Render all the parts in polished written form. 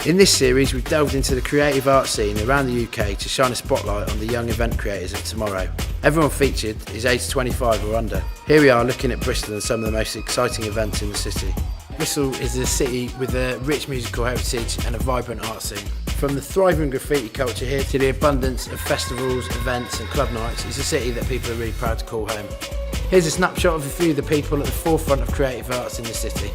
In this series, we've delved into the creative art scene around the UK to shine a spotlight on the young event creators of tomorrow. Everyone featured is aged 25 or under. Here we are looking at Bristol and some of the most exciting events in the city. Bristol is a city with a rich musical heritage and a vibrant art scene. From the thriving graffiti culture here to the abundance of festivals, events and club nights, it's a city that people are really proud to call home. Here's a snapshot of a few of the people at the forefront of creative arts in the city.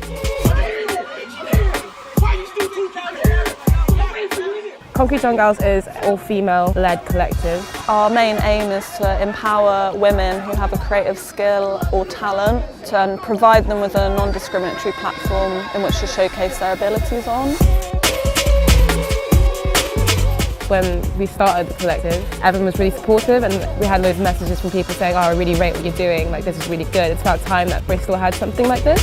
Concrete Young Girls is an all-female led collective. Our main aim is to empower women who have a creative skill or talent and provide them with a non-discriminatory platform in which to showcase their abilities on. When we started the collective, everyone was really supportive and we had loads of messages from people saying, oh, I really rate what you're doing, like this is really good. It's about time that Bristol had something like this.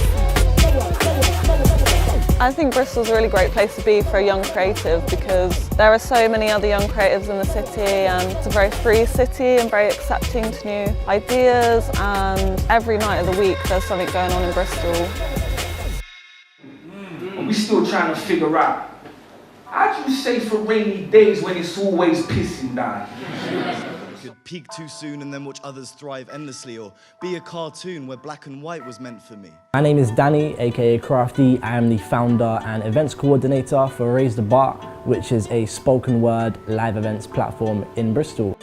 I think Bristol's a really great place to be for a young creative because there are so many other young creatives in the city and it's a very free city and very accepting to new ideas, and every night of the week there's something going on in Bristol. We're still trying to figure out, how do you say for rainy days when it's always pissing down? You could peak too soon and then watch others thrive endlessly, or be a cartoon where black and white was meant for me. My name is Danny, aka Crafty. I am the founder and events coordinator for Raise the Bar, which is a spoken word live events platform in Bristol.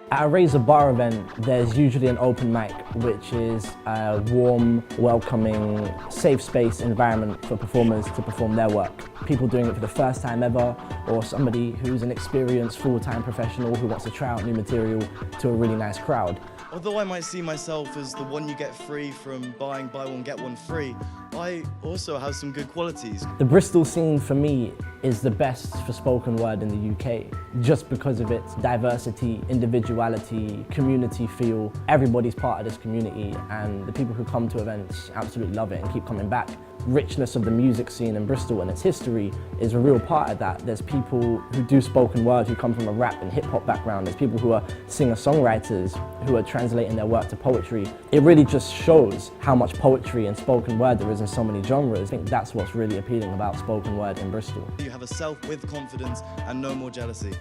At a Raise the Bar event, there's usually an open mic, which is a warm, welcoming, safe space environment for performers to perform their work. People doing it for the first time ever, or somebody who's an experienced full-time professional who wants to try out new material to a really nice crowd. Although I might see myself as the one you get free from buying buy one get one free, I also have some good qualities. The Bristol scene for me is the best for spoken word in the UK, just because of its diversity, individuality, community feel. Everybody's part of this community and the people who come to events absolutely love it and keep coming back. Richness of the music scene in Bristol and its history is a real part of that. There's people who do spoken word who come from a rap and hip hop background. There's people who are singer-songwriters who are translating their work to poetry. It really just shows how much poetry and spoken word there is in so many genres. I think that's what's really appealing about spoken word in Bristol. You have a self with confidence and no more jealousy.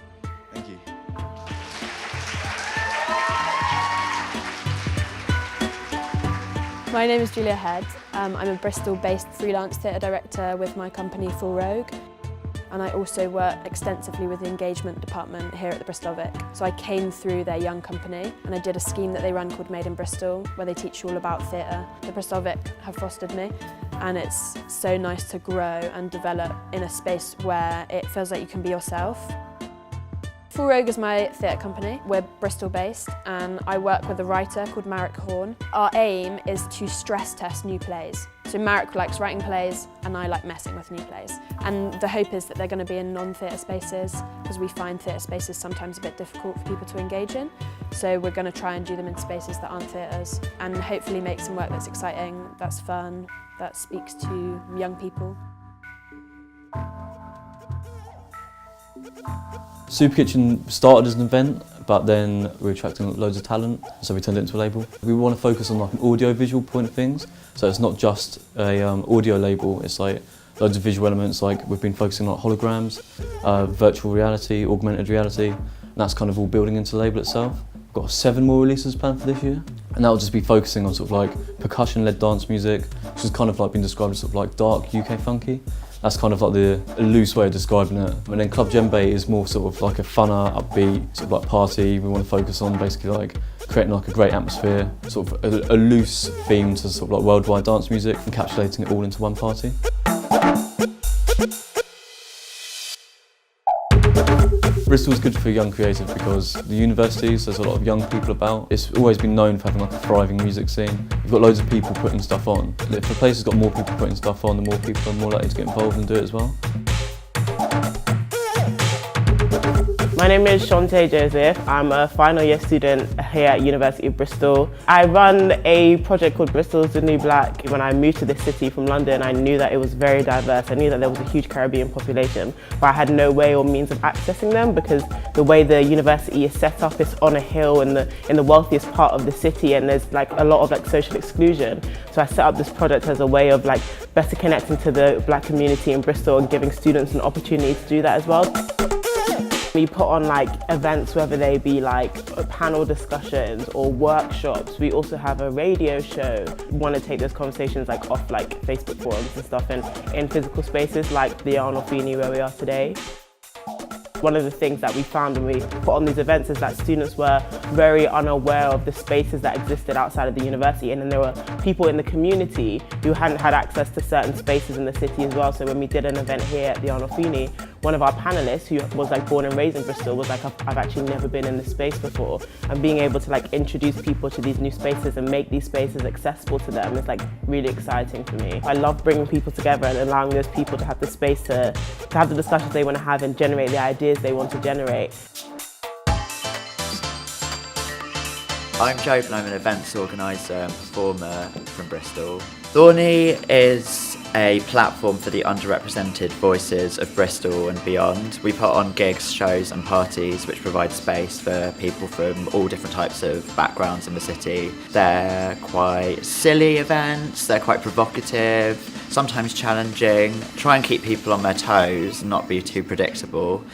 Thank you. My name is Julia Head. I'm a Bristol-based freelance theatre director with my company Full Rogue, and I also work extensively with the engagement department here at the Bristol Vic. So I came through their young company and I did a scheme that they run called Made in Bristol, where they teach you all about theatre. The Bristol Vic have fostered me, and it's so nice to grow and develop in a space where it feels like you can be yourself. Full Rogue is my theatre company. We're Bristol based and I work with a writer called Marek Horn. Our aim is to stress test new plays. So Marek likes writing plays and I like messing with new plays. And the hope is that they're going to be in non-theatre spaces, because we find theatre spaces sometimes a bit difficult for people to engage in. So we're going to try and do them in spaces that aren't theatres and hopefully make some work that's exciting, that's fun, that speaks to young people. Super Kitchen started as an event, but then we were attracting loads of talent, so we turned it into a label. We want to focus on like an audio-visual point of things, so it's not just a audio label, it's like loads of visual elements, like we've been focusing on holograms, virtual reality, augmented reality, and that's kind of all building into the label itself. We've got 7 more releases planned for this year, and that will just be focusing on sort of like percussion-led dance music, which has kind of like been described as sort of like dark UK funky. That's kind of like the loose way of describing it. And then Club Djembe is more sort of like a funner, upbeat, sort of like party. We want to focus on basically like creating like a great atmosphere, sort of a loose theme to sort of like worldwide dance music, encapsulating it all into one party. Bristol's good for young creatives because the universities, there's a lot of young people about. It's always been known for having like a thriving music scene. You've got loads of people putting stuff on. If a place has got more people putting stuff on, the more people are more likely to get involved and do it as well. My name is Shante Joseph. I'm a final year student here at University of Bristol. I run a project called Bristol's the New Black. When I moved to this city from London, I knew that it was very diverse. I knew that there was a huge Caribbean population, but I had no way or means of accessing them because the way the university is set up is on a hill in the wealthiest part of the city, and there's like a lot of like social exclusion. So I set up this project as a way of like better connecting to the black community in Bristol and giving students an opportunity to do that as well. We put on like events, whether they be like panel discussions or workshops. We also have a radio show. We want to take those conversations like off like Facebook forums and stuff and in physical spaces like the Arnold Feeney where we are today. One of the things that we found when we put on these events is that students were very unaware of the spaces that existed outside of the university, and then there were people in the community who hadn't had access to certain spaces in the city as well. So when we did an event here at the Arnold Feeney, one of our panellists, who was like born and raised in Bristol, was like, I've actually never been in this space before. And being able to like introduce people to these new spaces and make these spaces accessible to them is like really exciting for me. I love bringing people together and allowing those people to have the space to have the discussions they want to have and generate the ideas they want to generate. I'm Joe and I'm an events organiser and performer from Bristol. Thorny is a platform for the underrepresented voices of Bristol and beyond. We put on gigs, shows and parties which provide space for people from all different types of backgrounds in the city. They're quite silly events, they're quite provocative, sometimes challenging, try and keep people on their toes and not be too predictable.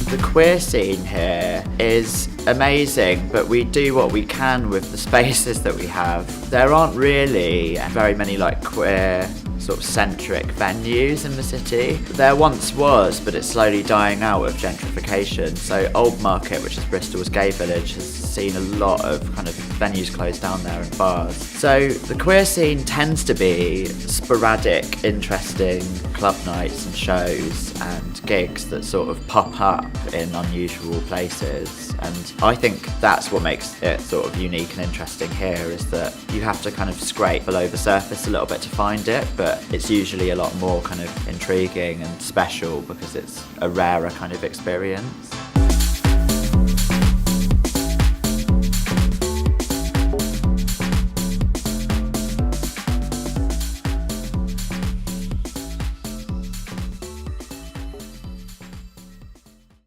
The queer scene here is amazing, but we do what we can with the spaces that we have. There aren't really very many like queer sort of centric venues in the city. There once was, but it's slowly dying out with gentrification. So Old Market, which is Bristol's gay village, has seen a lot of kind of venues closed down there and bars. So the queer scene tends to be sporadic, interesting club nights and shows and gigs that sort of pop up in unusual places. And I think that's what makes it sort of unique and interesting here, is that you have to kind of scrape below the surface a little bit to find it, but it's usually a lot more kind of intriguing and special because it's a rarer kind of experience.